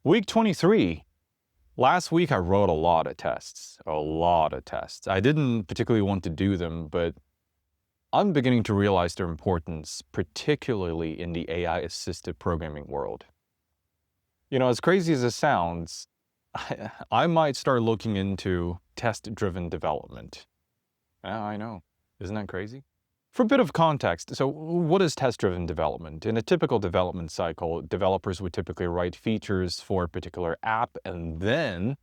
Week 23. Last week I wrote a lot of tests. I didn't particularly want to do them, but I'm beginning to realize their importance, particularly in the AI-assisted programming world. As crazy as it sounds, I might start looking into test-driven development. Yeah, I know. Isn't that crazy? For a bit of context, so what is test-driven development? In a typical development cycle, developers would typically write features for a particular app and then,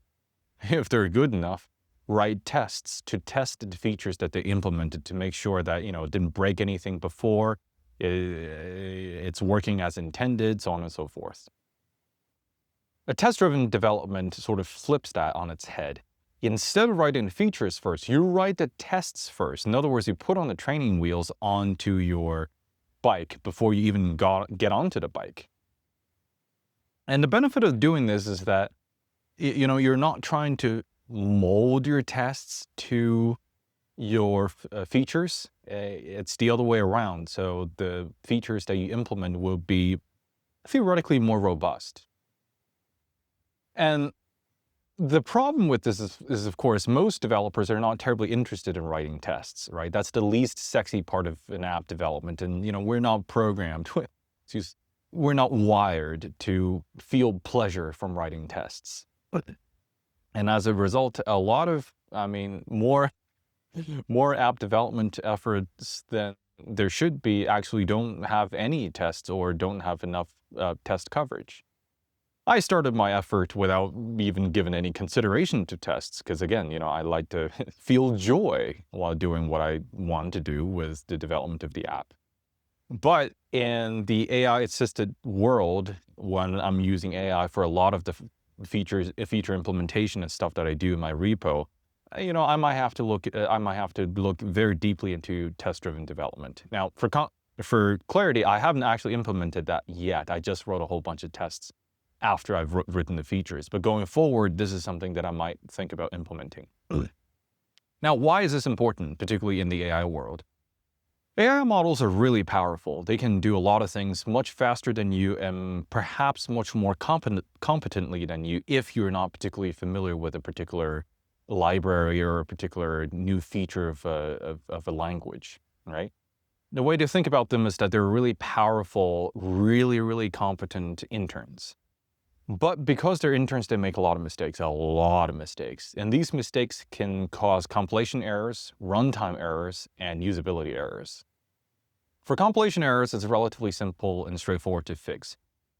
if they're good enough, write tests to test the features that they implemented to make sure that, it didn't break anything before, it's working as intended, so on and so forth. A test-driven development sort of flips that on its head. Instead of writing the features first, you write the tests first. In other words, you put on the training wheels onto your bike before you even get onto the bike. And the benefit of doing this is that, you're not trying to mold your tests to your features. It's the other way around. So the features that you implement will be theoretically more robust. And the problem with this is, of course, most developers are not terribly interested in writing tests, right? That's the least sexy part of an app development. And, we're not programmed, we're not wired to feel pleasure from writing tests. And as a result, a lot of, more app development efforts than there should be actually don't have any tests or don't have enough test coverage. I started my effort without even giving any consideration to tests because, again, I like to feel joy while doing what I want to do with the development of the app. But in the AI-assisted world, when I'm using AI for a lot of the feature implementation and stuff that I do in my repo, I might have to look very deeply into test-driven development. Now, for clarity, I haven't actually implemented that yet. I just wrote a whole bunch of tests after I've written the features. But going forward, this is something that I might think about implementing. Now, why is this important, particularly in the AI world? AI models are really powerful. They can do a lot of things much faster than you and perhaps much more competently than you if you're not particularly familiar with a particular library or a particular new feature of a language, right? The way to think about them is that they're really powerful, really, really competent interns. But because they're interns, they make a lot of mistakes. And these mistakes can cause compilation errors, runtime errors, and usability errors. For compilation errors, it's relatively simple and straightforward to fix.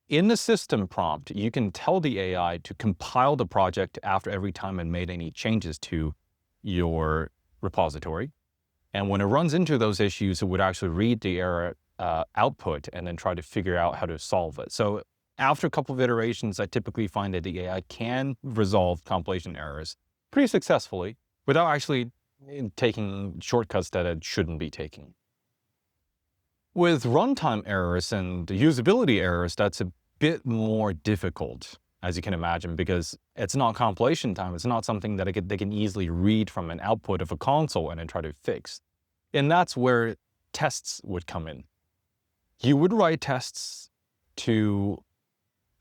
In the system prompt, you can tell the AI to compile the project after every time it made any changes to your repository. And when it runs into those issues, it would actually read the error output and then try to figure out how to solve it. So after a couple of iterations, I typically find that the AI can resolve compilation errors pretty successfully without actually taking shortcuts that it shouldn't be taking. With runtime errors and usability errors, that's a bit more difficult, as you can imagine, because it's not compilation time. It's not something that they can easily read from an output of a console and then try to fix. And that's where tests would come in. You would write tests to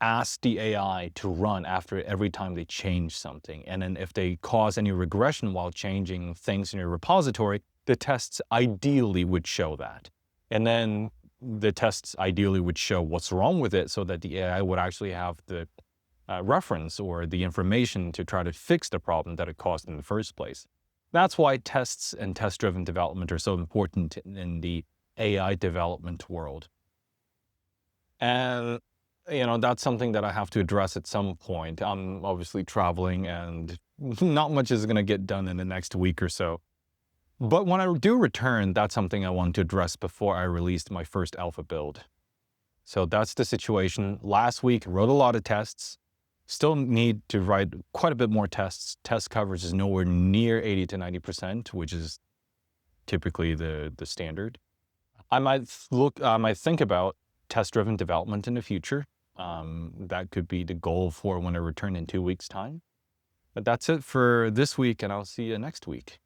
ask the AI to run after every time they change something. And then if they cause any regression while changing things in your repository, the tests ideally would show that. And then the tests ideally would show what's wrong with it so that the AI would actually have the reference or the information to try to fix the problem that it caused in the first place. That's why tests and test-driven development are so important in the AI development world. And that's something that I have to address at some point. I'm obviously traveling and not much is going to get done in the next week or so. But when I do return, that's something I want to address before I released my first alpha build. So that's the situation. Last week, wrote a lot of tests. Still need to write quite a bit more tests. Test coverage is nowhere near 80 to 90%, which is typically the standard. I might think about test-driven development in the future. That could be the goal for when I return in 2 weeks' time. But that's it for this week, and I'll see you next week.